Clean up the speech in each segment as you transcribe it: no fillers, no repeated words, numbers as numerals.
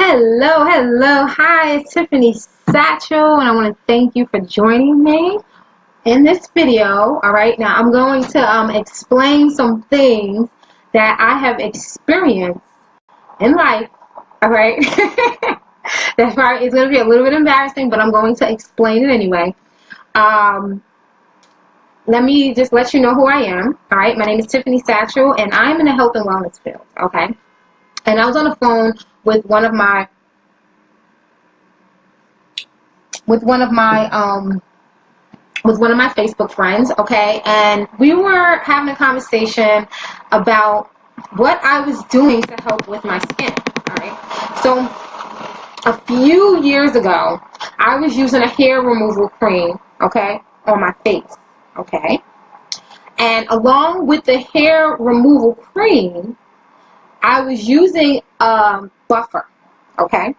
Hello. Hi, it's Tiffany Satchel, and I want to thank you for joining me in this video. All right, now I'm going to explain some things that I have experienced in life. All right, that's probably it's going to be a little bit embarrassing, but I'm going to explain it anyway. Let me just let you know who I am. All right, my name is Tiffany Satchel, and I'm in the health and wellness field. Okay, and I was on the phone with one of my Facebook friends, okay, and we were having a conversation about what I was doing to help with my skin. All right, so a few years ago, I was using a hair removal cream, okay, on my face, okay, and along with the hair removal cream, I was using a buffer, okay,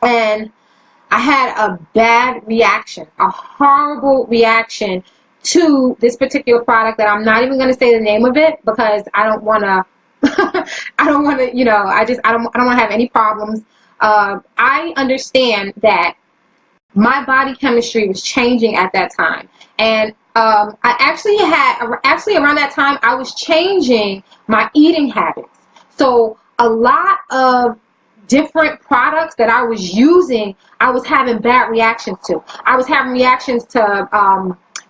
and I had a bad reaction, a horrible reaction to this particular product that I'm not even going to say the name of it because I don't want to, I don't want to have any problems. I understand that my body chemistry was changing at that time. And I actually around that time, I was changing my eating habits. So a lot of different products that I was using, I was having bad reactions to. I was having reactions to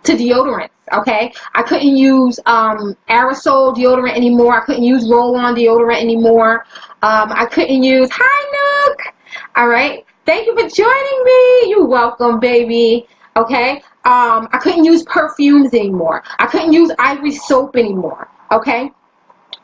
deodorants, okay? I couldn't use aerosol deodorant anymore. I couldn't use roll-on deodorant anymore. I couldn't use, hi, Nook. All right. Thank you for joining me. You're welcome, baby. Okay. I couldn't use perfumes anymore. I couldn't use Ivory soap anymore. Okay.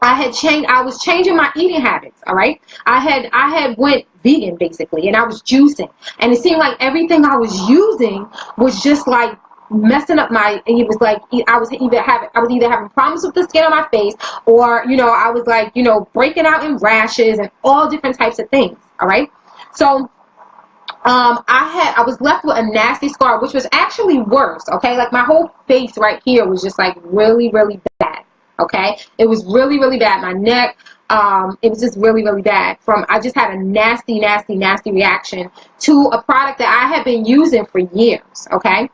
I was changing my eating habits, all right? I had went vegan basically, and I was juicing, and it seemed like everything I was using was just like messing up it was like I was either having problems with the skin on my face, or I was like breaking out in rashes and all different types of things, all right? So I was left with a nasty scar, which was actually worse, okay? Like my whole face right here was just like really, really bad. Okay, it was really, really bad. My neck, it was just really, really bad. I just had a nasty reaction to a product that I had been using for years. Okay,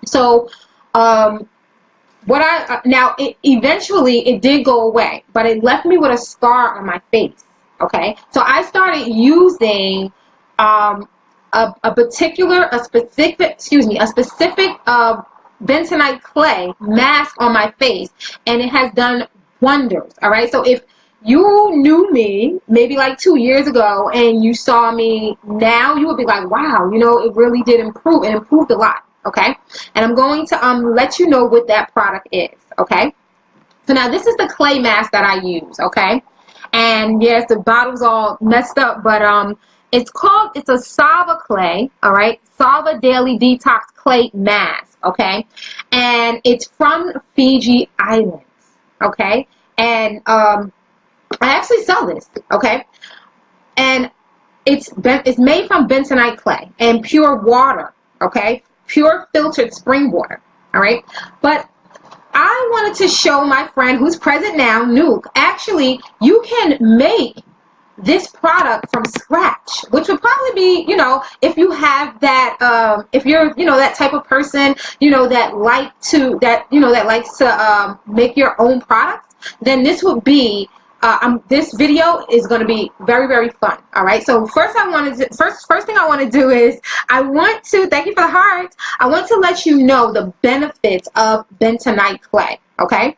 so eventually it did go away, but it left me with a scar on my face. Okay, so I started using a specific bentonite clay mask on my face, and it has done wonders. All right, so if you knew me maybe like 2 years ago and you saw me now, you would be like, wow, it really did improve. It improved a lot. Okay, and I'm going to let you know what that product is. Okay, so now this is the clay mask that I use. Okay, and yes, the bottle's all messed up, but it's a Sava clay, all right? Sava Daily Detox Clay Mask, okay? And it's from Fiji Islands, okay? And I actually sell this, okay? And it's made from bentonite clay and pure water, okay? Pure filtered spring water, all right? But I wanted to show my friend who's present now, Nuke, actually, you can make this product from scratch, which would probably be, if you have that, if you're, that type of person, that likes to make your own products, then this would be, this video is going to be very, very fun. All right. So first thing I want to do is thank you for the hearts. I want to let you know the benefits of bentonite clay. Okay.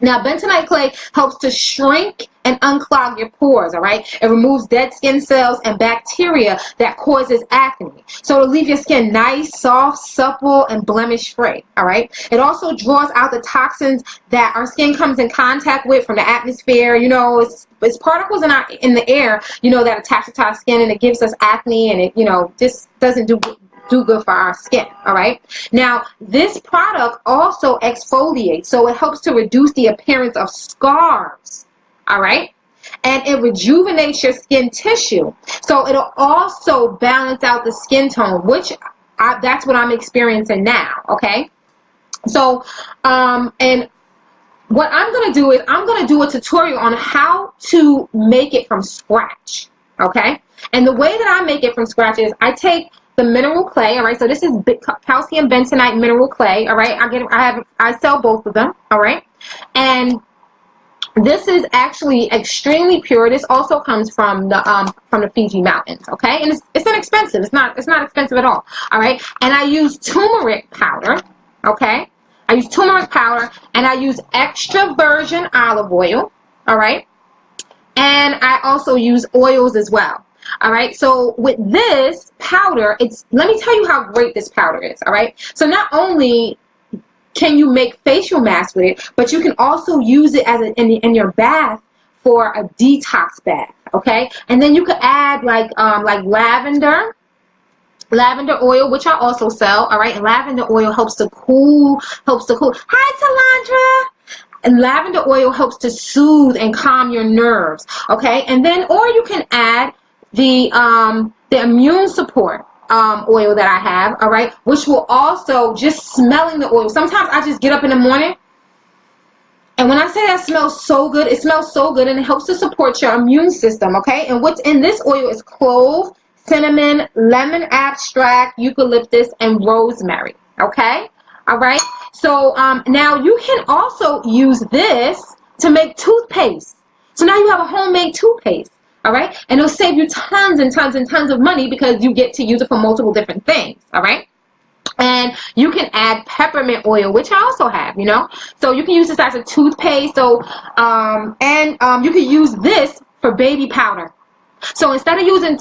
Now, bentonite clay helps to shrink and unclog your pores, all right? It removes dead skin cells and bacteria that causes acne. So it'll leave your skin nice, soft, supple, and blemish-free, all right? It also draws out the toxins that our skin comes in contact with from the atmosphere. It's particles in the air, that attach to our skin, and it gives us acne, and it, just doesn't do good for our skin. All right, now this product also exfoliates, so it helps to reduce the appearance of scars. All right, and it rejuvenates your skin tissue, so it'll also balance out the skin tone, which that's what I'm experiencing now. Okay, so and what I'm going to do is I'm going to do a tutorial on how to make it from scratch. Okay, And the way that I make it from scratch is I take the mineral clay, all right? So this is calcium bentonite mineral clay, all right? I sell both of them, all right? And this is actually extremely pure. This also comes from the Fiji mountains, okay? And it's inexpensive. It's not expensive at all right? And I use turmeric powder, okay? I use turmeric powder, and I use extra virgin olive oil, all right? And I also use oils as well, all right? So with this powder, let me tell you how great this powder is, all right? So not only can you make facial masks with it, but you can also use it as in your bath for a detox bath, okay? And then you could add like lavender oil, which I also sell, all right? And lavender oil helps to cool. Hi, Talandra. And lavender oil helps to soothe and calm your nerves, okay? And then, or you can add the immune support oil that I have, all right, which will also, just smelling the oil. Sometimes I just get up in the morning, and when I say that smells so good, it smells so good, and it helps to support your immune system, okay? And what's in this oil is clove, cinnamon, lemon abstract, eucalyptus, and rosemary, okay? All right? So now you can also use this to make toothpaste. So now you have a homemade toothpaste. All right, and it'll save you tons and tons and tons of money because you get to use it for multiple different things. All right, and you can add peppermint oil, which I also have, you know. So you can use this as a toothpaste. So you can use this for baby powder. So instead of using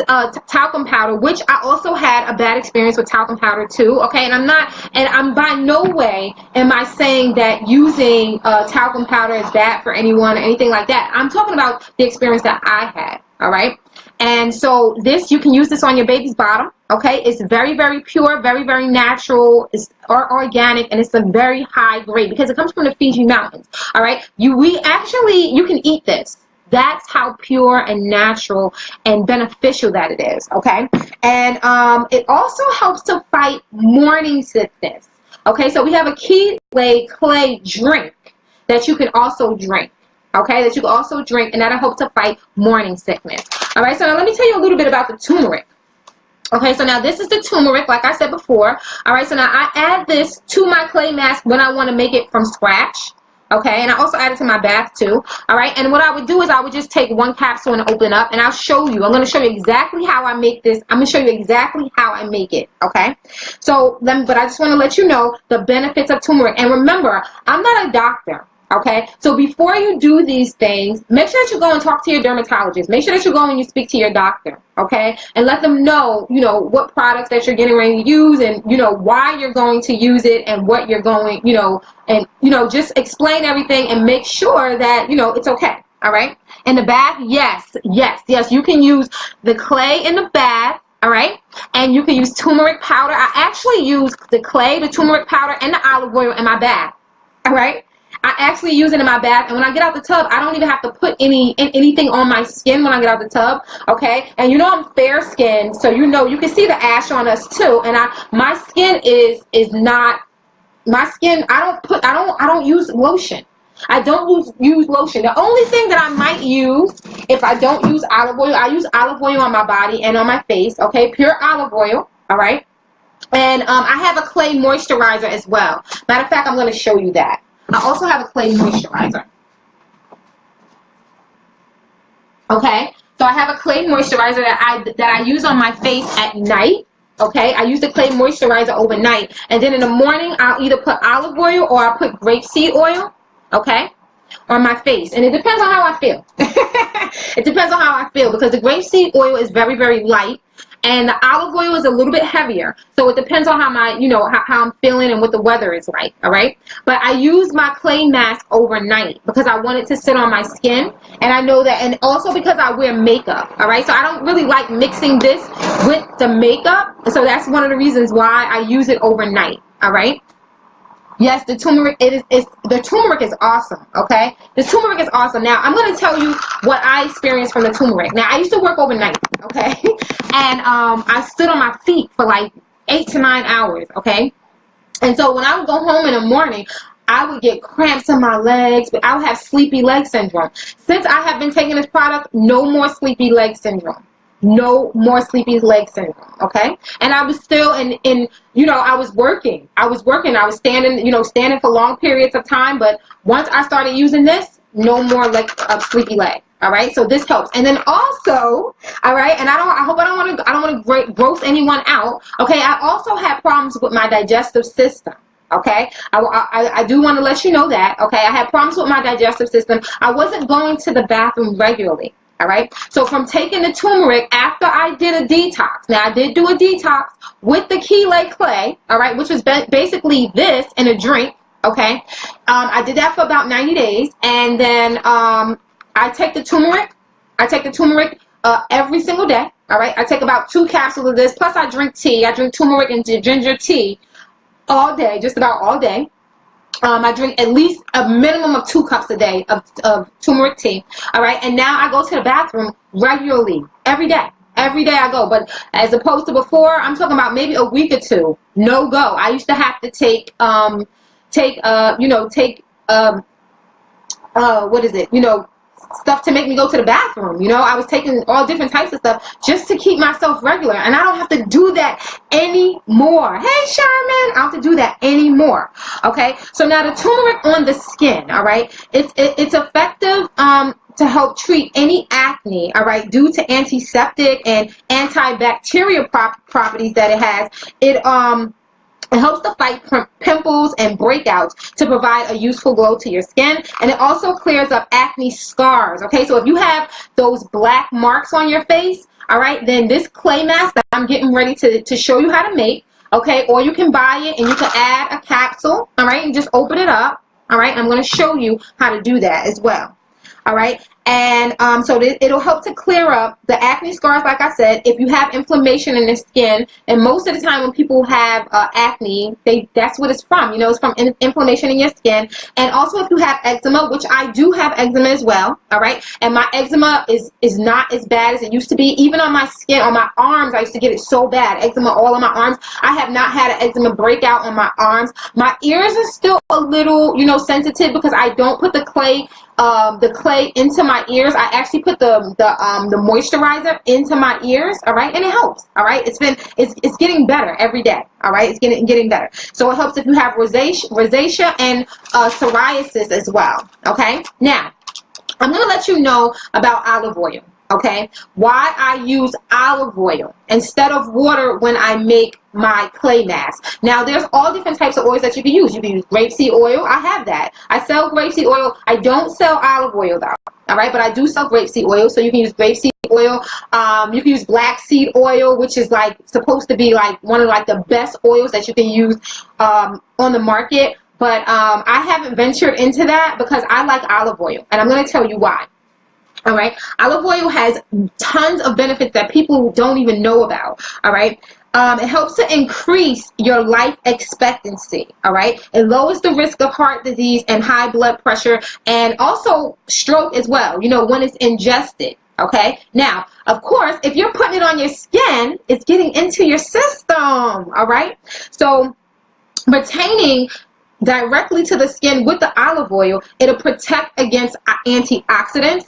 talcum powder, which I also had a bad experience with talcum powder too, okay, and I'm by no way am I saying that using talcum powder is bad for anyone or anything like that. I'm talking about the experience that I had, all right? And so you can use this on your baby's bottom, okay? It's very, very pure, very, very natural, it's organic, and it's a very high grade because it comes from the Fiji mountains, all right? You can eat this. That's how pure and natural and beneficial that it is, okay? And it also helps to fight morning sickness, okay? So we have a key clay drink that you can also drink, okay? That you can also drink, and that'll help to fight morning sickness, all right? So now let me tell you a little bit about the turmeric. Okay, so now this is the turmeric, like I said before, all right? So now I add this to my clay mask when I want to make it from scratch. Okay, and I also add it to my bath too. All right, and what I would do is I would just take one capsule and open up, and I'll show you. I'm going to show you exactly how I make this. I'm going to show you exactly how I make it. Okay, so but I just want to let you know the benefits of turmeric. And remember, I'm not a doctor. Okay, so before you do these things, make sure that you go and talk to your dermatologist. Make sure that you go and you speak to your doctor, okay, and let them know, you know, what products that you're getting ready to use, and you know why you're going to use it, and what you're going, you know, and you know, just explain everything and make sure that you know it's okay. All right, in the bath, yes, you can use the clay in the bath. All right, and you can use turmeric powder. I actually use the clay, the turmeric powder, and the olive oil in my bath. All right. I actually use it in my bath, and when I get out the tub, I don't even have to put anything on my skin when I get out the tub, okay? And you know I'm fair skinned, so you know you can see the ash on us too. And my skin is not my skin. I don't use lotion. I don't use lotion. The only thing that I might use if I don't use olive oil, I use olive oil on my body and on my face, okay? Pure olive oil, all right? And I have a clay moisturizer as well. Matter of fact, I'm going to show you that. I also have a clay moisturizer. Okay, so I have a clay moisturizer that I use on my face at night. Okay, I use the clay moisturizer overnight, and then in the morning I'll either put olive oil or I'll put grapeseed oil. Okay, on my face, and it depends on how I feel. It depends on how I feel because the grapeseed oil is very, very light. And the olive oil is a little bit heavier, so it depends on how how I'm feeling and what the weather is like. All right, but I use my clay mask overnight because I want it to sit on my skin, and I know that, and also because I wear makeup. All right, so I don't really like mixing this with the makeup, so that's one of the reasons why I use it overnight. All right. Yes, the turmeric the turmeric is awesome, okay? The turmeric is awesome. Now, I'm going to tell you what I experienced from the turmeric. Now, I used to work overnight, okay? And I stood on my feet for like 8 to 9 hours, okay? And so when I would go home in the morning, I would get cramps in my legs, but I would have sleepy leg syndrome. Since I have been taking this product, no more sleepy leg syndrome. no more sleepy leg syndrome. Okay, and I was still in I was working. I was standing for long periods of time. But once I started using this, no more sleepy leg. All right, so this helps. And then also, all right, and I hope I don't want to gross anyone out. Okay, I also had problems with my digestive system. Okay, I do want to let you know that. Okay, I had problems with my digestive system. I wasn't going to the bathroom regularly. All right, so from taking the turmeric after I did a detox. Now I did do a detox with the chelate clay. All right, which was basically this in a drink. Okay, I did that for about 90 days, and then I take the turmeric. Every single day. All right, I take about 2 capsules of this. Plus, I drink tea. I drink turmeric and ginger tea all day, just about all day. I drink at least a minimum of 2 cups a day of turmeric tea. All right, and now I go to the bathroom regularly, every day. Every day I go, but as opposed to before, I'm talking about maybe a week or 2. No go. I used to have to take stuff to make me go to the bathroom. I was taking all different types of stuff just to keep myself regular, and I don't have to do that anymore. Hey, Sherman, I don't have to do that anymore. Okay, so now the turmeric on the skin, all right, it's effective to help treat any acne, all right, due to antiseptic and antibacterial properties that it has. It helps to fight pimples and breakouts to provide a useful glow to your skin. And it also clears up acne scars. Okay, so if you have those black marks on your face, all right, then this clay mask that I'm getting ready to show you how to make, okay, or you can buy it and you can add a capsule, all right, and just open it up, all right. I'm going to show you how to do that as well. All right, and so it'll help to clear up the acne scars, like I said, if you have inflammation in the skin. And most of the time when people have acne, that's what it's from. It's from inflammation in your skin. And also if you have eczema, which I do have eczema as well, all right, and my eczema is not as bad as it used to be. Even on my skin, on my arms, I used to get it so bad, eczema all on my arms. I have not had an eczema breakout on my arms. My ears are still a little, sensitive because I don't put the clay into my ears. I actually put the moisturizer into my ears, all right, and it helps, all right. It's getting better every day, all right. It's getting better. So it helps if you have rosacea and psoriasis as well. Okay, now I'm going to let you know about olive oil. Okay, why I use olive oil instead of water when I make my clay mask. Now, there's all different types of oils that you can use. You can use grapeseed oil. I have that. I sell grapeseed oil. I don't sell olive oil though. All right, but I do sell grapeseed oil. So you can use grapeseed oil. You can use black seed oil, which is supposed to be one of the best oils that you can use on the market. But I haven't ventured into that because I like olive oil, and I'm going to tell you why. All right, olive oil has tons of benefits that people don't even know about. All right, it helps to increase your life expectancy. All right, it lowers the risk of heart disease and high blood pressure, and also stroke as well, when it's ingested. Okay, now of course if you're putting it on your skin, it's getting into your system. All right, so pertaining directly to the skin with the olive oil, it'll protect against antioxidants.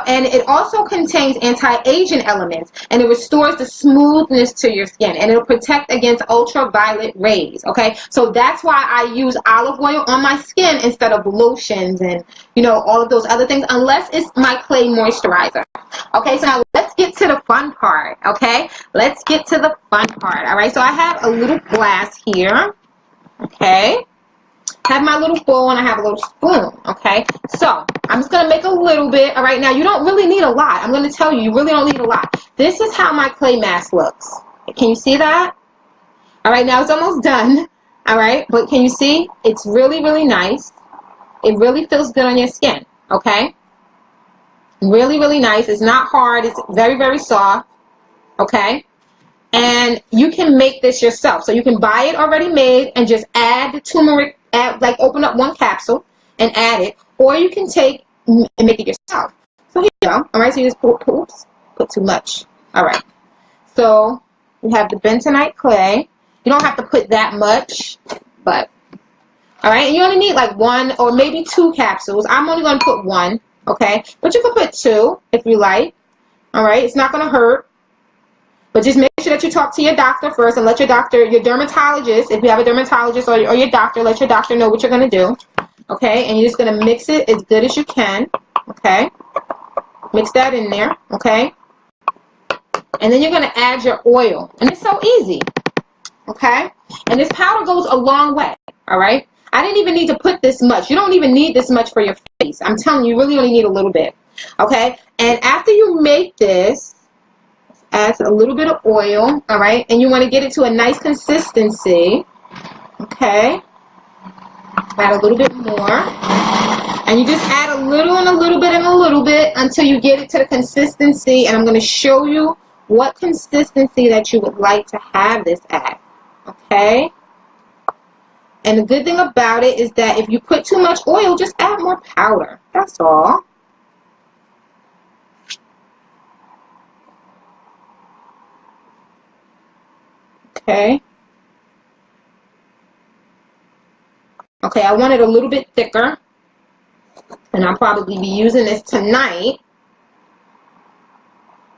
And it also contains anti-aging elements, and it restores the smoothness to your skin, and it'll protect against ultraviolet rays. Okay, so that's why I use olive oil on my skin instead of lotions and all of those other things, unless it's my clay moisturizer. Okay, so now let's get to the fun part. Okay, let's get to the fun part. All right, so I have a little glass here. Okay, have my little bowl and I have a little spoon. Okay, so I'm just gonna make a little bit. All right, now you don't really need a lot. I'm gonna tell you, you really don't need a lot. This is how my clay mask looks. Can you see that? All right, now it's almost done. All right, but can you see? It's really, really nice. It really feels good on your skin. Okay, really, really nice. It's not hard. It's very, very soft. Okay, and you can make this yourself. So you can buy it already made and just add the turmeric. Open up 1 capsule and add it, or you can take and make it yourself. So here you go. All right, so you just put too much. All right, so we have the bentonite clay. You don't have to put that much, but all right, and you only need 1 or maybe 2 capsules. I'm only going to put 1, okay, but you can put 2 if you like. All right, it's not going to hurt. But just make sure that you talk to your doctor first and let your doctor, your dermatologist, if you have a dermatologist or your doctor, let your doctor know what you're going to do. Okay, and you're just going to mix it as good as you can. Okay, mix that in there. Okay, and then you're going to add your oil, and it's so easy. Okay, and this powder goes a long way. All right, I didn't even need to put this much. You don't even need this much for your face. I'm telling you, you really only need a little bit. Okay, and after you make this, add a little bit of oil. All right, and you want to get it to a nice consistency. Okay, add a little bit more, and you just add a little and a little bit and a little bit until you get it to the consistency. And I'm going to show you what consistency that you would like to have this at. Okay, and the good thing about it is that if you put too much oil, just add more powder. That's all. Okay. Okay, I want it a little bit thicker, and I'll probably be using this tonight.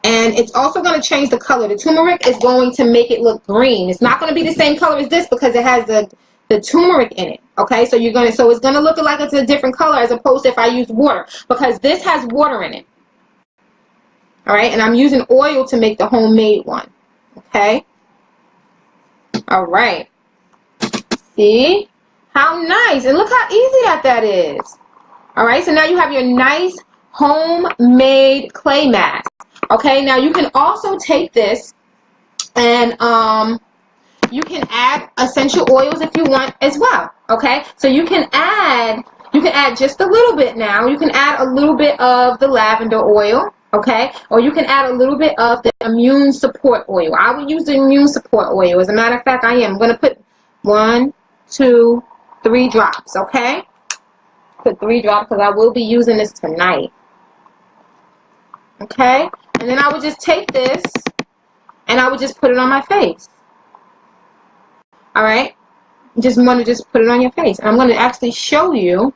And it's also going to change the color. The turmeric is going to make it look green. It's not going to be the same color as this because it has the turmeric in it. Okay, so it's going to look like it's a different color as opposed to if I used water, because this has water in it. All right, and I'm using oil to make the homemade one. Okay. All right. See how nice, and look how easy that is. All right, so now you have your nice homemade clay mask. Okay, now you can also take this and you can add essential oils if you want as well. Okay, so you can add just a little bit now. You can add a little bit of the lavender oil, okay, or you can add a little bit of the immune support oil. I will use the immune support oil. As a matter of fact, I am going to put 1, 2, 3 drops. Okay, put 3 drops because I will be using this tonight. Okay, and then I would just take this and I would just put it on my face. All right, just want to just put it on your face. I'm going to actually show you.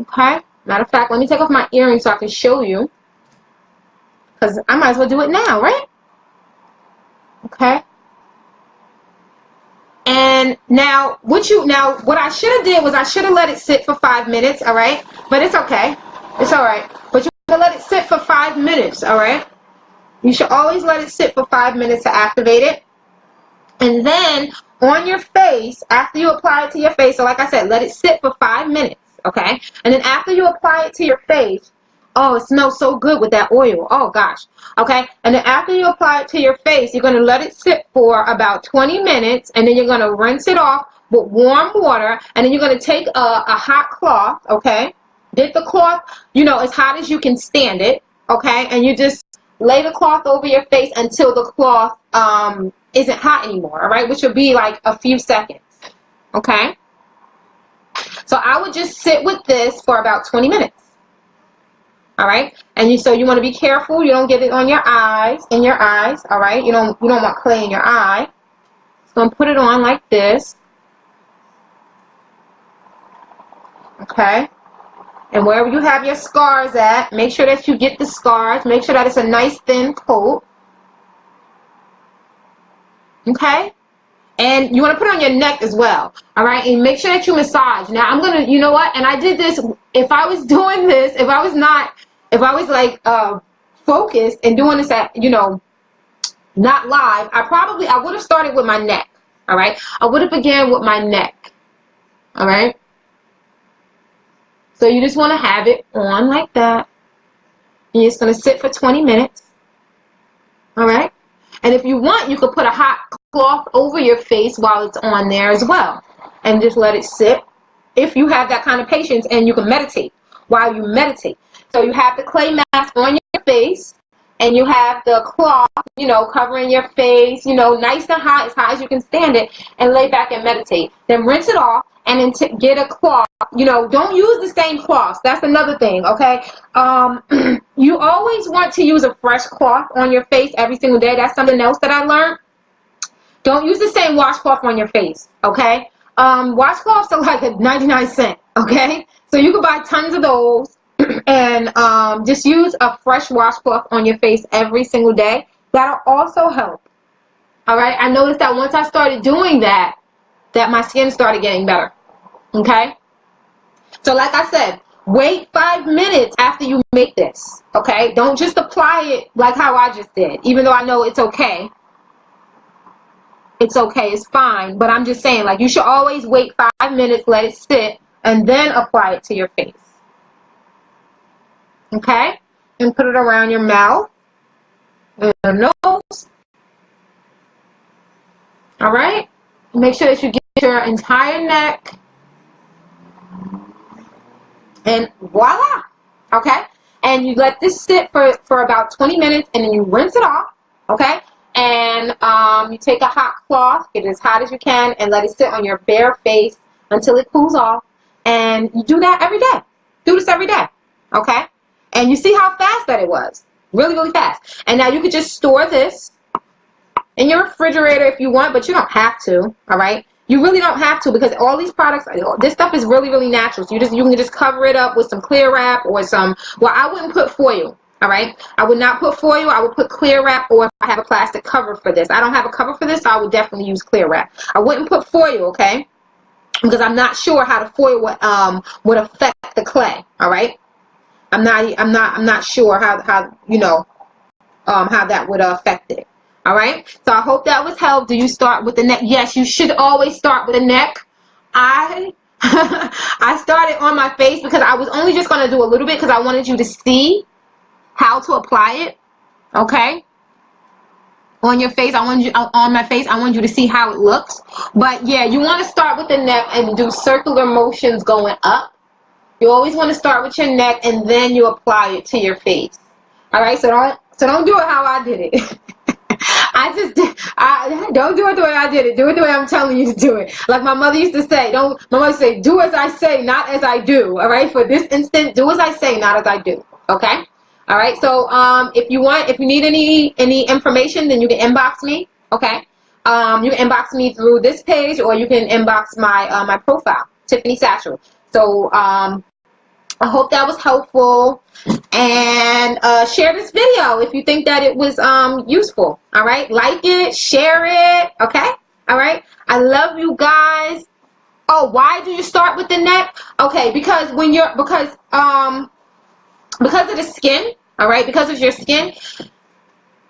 Okay, matter of fact, let me take off my earrings so I can show you, because I might as well do it now, right? Okay. And now what I should have did was I should have let it sit for 5 minutes. All right, but it's okay. It's all right. But you should let it sit for 5 minutes. All right. You should always let it sit for 5 minutes to activate it. And then on your face, after you apply it to your face, so like I said, let it sit for 5 minutes. Okay. And then after you apply it to your face, oh, it smells so good with that oil. Oh, gosh. Okay. And then after you apply it to your face, you're going to let it sit for about 20 minutes. And then you're going to rinse it off with warm water. And then you're going to take a hot cloth. Okay. Get the cloth, as hot as you can stand it. Okay. And you just lay the cloth over your face until the cloth isn't hot anymore. All right. Which will be like a few seconds. Okay. So I would just sit with this for about 20 minutes. All right, and so you want to be careful you don't get it on your eyes, all right? You don't want clay in your eye. So I'm going to put it on like this. Okay, and wherever you have your scars at, make sure that you get the scars. Make sure that it's a nice thin coat. Okay, and you want to put it on your neck as well. All right, and make sure that you massage. Now I'm going to, you know what, and I did this, if I was doing this, if I was like focused and doing this at, not live, I would have started with my neck. All right, I would have began with my neck. All right, so you just want to have it on like that. And you're just going to sit for 20 minutes. All right, and if you want, you could put a hot cloth over your face while it's on there as well, and just let it sit. If you have that kind of patience, and you can meditate while you meditate. So you have the clay mask on your face, and you have the cloth, covering your face, nice and hot, as hot as you can stand it, and lay back and meditate. Then rinse it off, and then get a cloth. Don't use the same cloths. That's another thing, okay? You always want to use a fresh cloth on your face every single day. That's something else that I learned. Don't use the same washcloth on your face, okay? Washcloths are like 99 cents, okay? So you can buy tons of those. And just use a fresh washcloth on your face every single day. That'll also help. All right. I noticed that once I started doing that my skin started getting better. Okay. So like I said, wait 5 minutes after you make this. Okay. Don't just apply it like how I just did. Even though I know it's okay. It's okay. It's fine. But I'm just saying, like, you should always wait 5 minutes, let it sit, and then apply it to your face. Okay. And put it around your mouth and your nose. All right. Make sure that you get your entire neck. And voila. Okay. And you let this sit for about 20 minutes, and then you rinse it off. Okay. And you take a hot cloth, get it as hot as you can, and let it sit on your bare face until it cools off. And you do that every day. Do this every day. Okay. And you see how fast that it was. Really, really fast. And now you could just store this in your refrigerator if you want, but you don't have to. All right. You really don't have to, because all these products, this stuff is really, really natural. So you can just cover it up with some clear wrap or some, well, I wouldn't put foil. All right. I would not put foil. I would put clear wrap, or if I have a plastic cover for this. I don't have a cover for this, so I would definitely use clear wrap. I wouldn't put foil, okay? Because I'm not sure how the foil would affect the clay. All right. I'm not sure how you know how that would affect it. All right. So I hope that was helpful. Do you start with the neck? Yes, you should always start with the neck. I started on my face because I was only just going to do a little bit because I wanted you to see how to apply it. Okay. On your face, on my face, I want you to see how it looks. But yeah, you want to start with the neck and do circular motions going up. You always want to start with your neck and then you apply it to your face. All right. So don't do it how I did it. Don't do it the way I did it. Do it the way I'm telling you to do it. Like my mother used to say, my mother used to say, do as I say, not as I do. All right. For this instant, do as I say, not as I do. Okay. All right. So if you need any information, then you can inbox me. Okay. You can inbox me through this page, or you can inbox my profile, Tiffany Satchel. So I hope that was helpful, and share this video if you think that it was useful. All right. Like it, share it. Okay. All right. I love you guys. Oh, why do you start with the neck? Okay, because because of the skin, all right, because of your skin,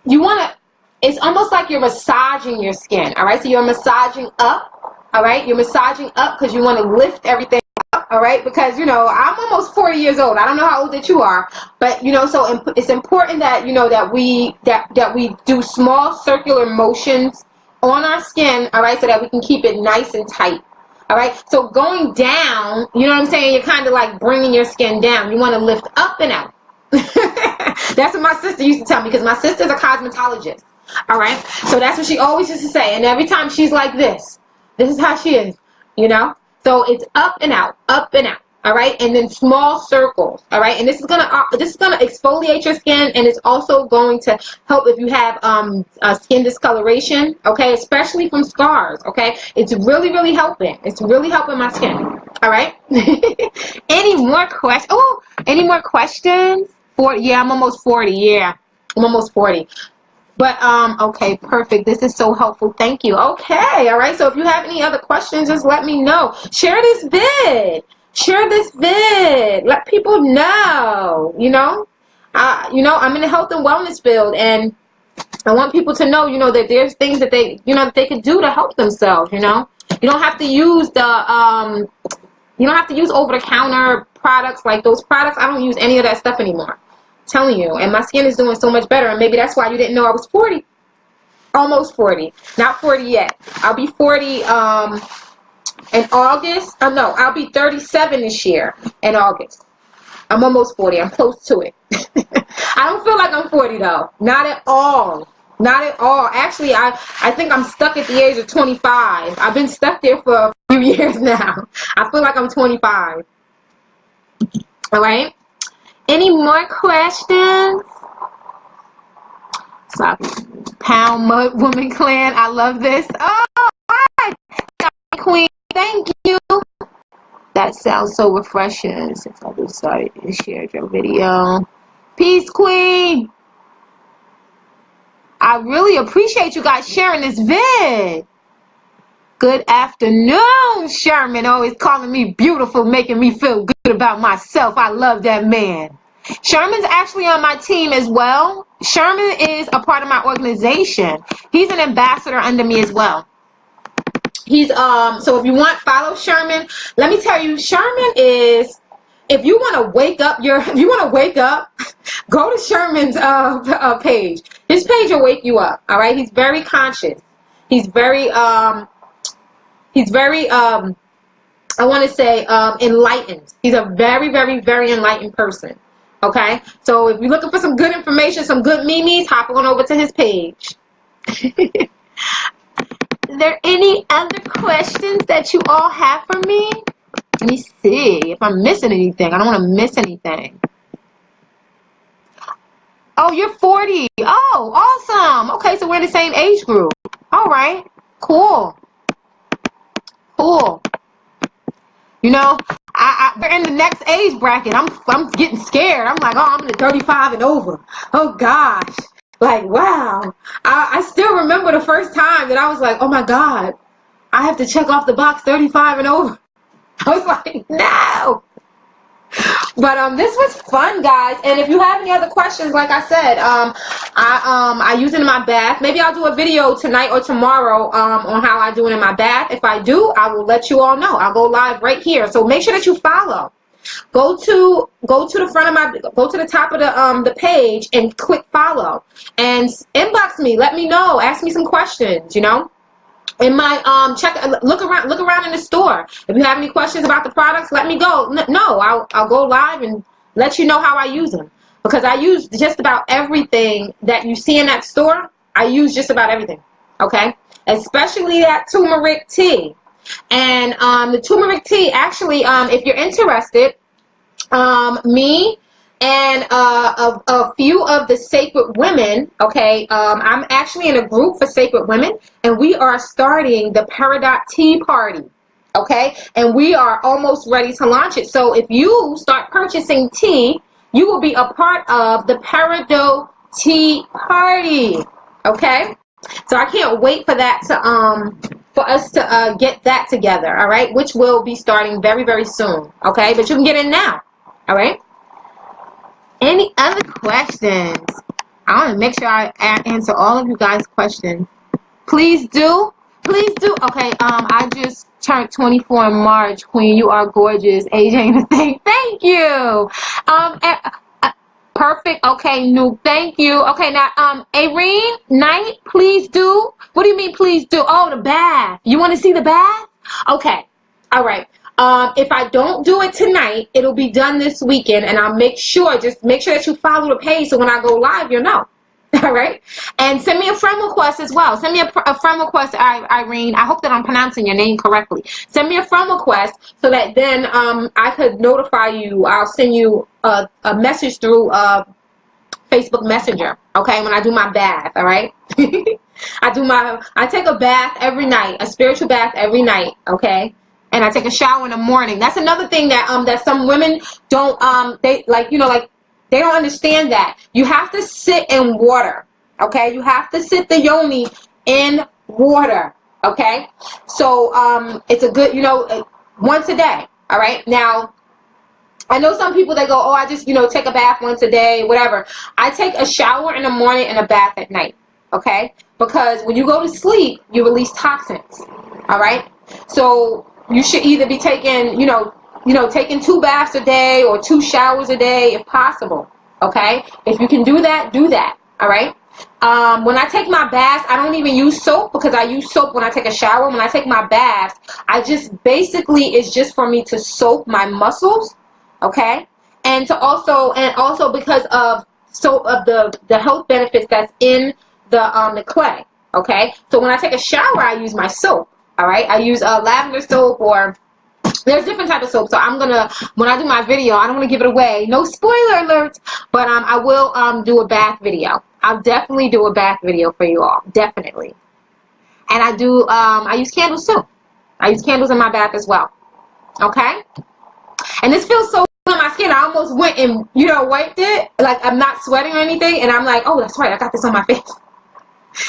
you want to, it's almost like you're massaging your skin, all right? So you're massaging up, all right? You're massaging up because you want to lift everything up, all right? Because, you know, I'm almost 40 years old. I don't know how old that you are, but, you know, so it's important that, you know, that we do small circular motions on our skin, all right, so that we can keep it nice and tight. All right, so going down, you know what I'm saying? You're kind of like bringing your skin down. You want to lift up and out. That's what my sister used to tell me, because my sister's a cosmetologist. All right, so that's what she always used to say. And every time she's like this is how she is, you know? So it's up and out, up and out. All right, and then small circles. All right, and this is gonna exfoliate your skin, and it's also going to help if you have skin discoloration. Okay, especially from scars. Okay, it's really, really helping. It's really helping my skin. All right. Any more questions? Oh, any more questions? 40. Yeah, I'm almost 40. Yeah, I'm almost 40. But okay, perfect. This is so helpful. Thank you. Okay, all right. So if you have any other questions, just let me know. Share this vid. Share this vid. Let people know, you know. I'm in the health and wellness field, and I want people to know, you know, that there's things that they, you know, that they can do to help themselves, you know. You don't have to use over-the-counter products like those products. I don't use any of that stuff anymore. I'm telling you. And my skin is doing so much better, and maybe that's why you didn't know I was 40. Almost 40. Not 40 yet. I'll be 40 in August. No, I'll be 37 this year in August. I'm almost 40. I'm close to it. I don't feel like I'm 40 though. Not at all. Not at all. Actually, I think I'm stuck at the age of 25. I've been stuck there for a few years now. I feel like I'm 25. All right. Any more questions? So, Pound Mud Woman Clan. I love this. Oh, hi, Queen. Thank you. That sounds so refreshing. Since I decided to share your video. Peace, Queen. I really appreciate you guys sharing this vid. Good afternoon, Sherman. Always calling me beautiful, making me feel good about myself. I love that man. Sherman's actually on my team as well. Sherman is a part of my organization. He's an ambassador under me as well. He's so if you want, follow Sherman. Let me tell you, Sherman is, if you want to wake up, go to Sherman's page. His page will wake you up. All right. He's very conscious. He's very I want to say enlightened. He's a very, very, very enlightened person. Okay. So if you're looking for some good information, some good memes, hop on over to his page. Is there any other questions that you all have for me? Let me see if I'm missing anything. I don't want to miss anything. Oh, you're 40. Oh, awesome. Okay, so we're in the same age group. All right. Cool. Cool. You know, we're in the next age bracket. I'm getting scared. I'm like, oh, I'm in the 35 and over. Oh, gosh. Like, wow. I still remember the first time that I was like, oh, my God. I have to check off the box 35 and over. I was like, no. But this was fun, guys. And if you have any other questions, like I said, I use it in my bath. Maybe I'll do a video tonight or tomorrow on how I do it in my bath. If I do, I will let you all know. I'll go live right here. So make sure that you follow. Go to the top of the page and click follow and inbox me. Let me know. Ask me some questions. You know. In my look around in the store. If you have any questions about the products, let me go. No, I'll go live and let you know how I use them, because I use just about everything that you see in that store. I use just about everything. Okay, especially that turmeric tea. And the turmeric tea, actually, if you're interested, me and a few of the sacred women, okay, I'm actually in a group for sacred women, and we are starting the Peridot Tea Party, okay, and we are almost ready to launch it. So if you start purchasing tea, you will be a part of the Peridot Tea Party, okay. So I can't wait for that to for us to get that together, all right, which will be starting very, very soon, okay, but you can get in now, all right. Any other questions? I want to make sure I answer all of you guys' questions. Please do. Please do. Okay, I just turned 24 in March. Queen, you are gorgeous. Age ain't a thing. Thank you. Perfect. Okay, Noob. Thank you. Okay, now, Irene, Knight, please do. What do you mean, please do? Oh, the bath. You want to see the bath? Okay. All right. If I don't do it tonight, it'll be done this weekend, and I'll just make sure that you follow the page, so when I go live, you'll know. All right? And send me a friend request as well. Send me a friend request, Irene. I hope that I'm pronouncing your name correctly. Send me a friend request so that then I could notify you. I'll send you a message through Facebook Messenger, okay, when I do my bath, all right? I take a bath every night, a spiritual bath every night, okay? And I take a shower in the morning. That's another thing that some women don't they don't understand that. You have to sit in water, okay? You have to sit the yoni in water, okay? So it's a good, once a day, all right? Now, I know some people that go, oh, I just, take a bath once a day, whatever. I take a shower in the morning and a bath at night, okay? Because when you go to sleep, you release toxins, all right? So you should either be taking, taking 2 baths a day or 2 showers a day if possible, okay? If you can do that, all right? When I take my baths, I don't even use soap, because I use soap when I take a shower. When I take my baths, it's just for me to soak my muscles, okay? And also because of the health benefits that's in the clay, okay? So when I take a shower, I use my soap. All right, I use lavender soap, or there's different type of soap. So when I do my video, I don't want to give it away. No spoiler alerts, but I will do a bath video. I'll definitely do a bath video for you all, definitely. And I use candles too. I use candles in my bath as well. Okay, and this feels so good on my skin. I almost went and wiped it, like I'm not sweating or anything, and I'm like, oh, that's right, I got this on my face.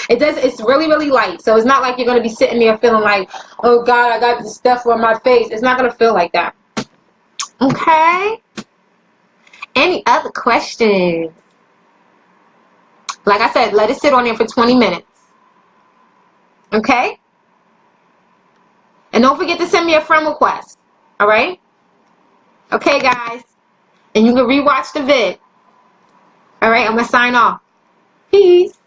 It's really, really light. So it's not like you're going to be sitting there feeling like, oh God, I got this stuff on my face. It's not going to feel like that. Okay. Any other questions? Like I said, let it sit on there for 20 minutes. Okay? And don't forget to send me a friend request. Alright? Okay, guys. And you can rewatch the vid. Alright, I'm going to sign off. Peace.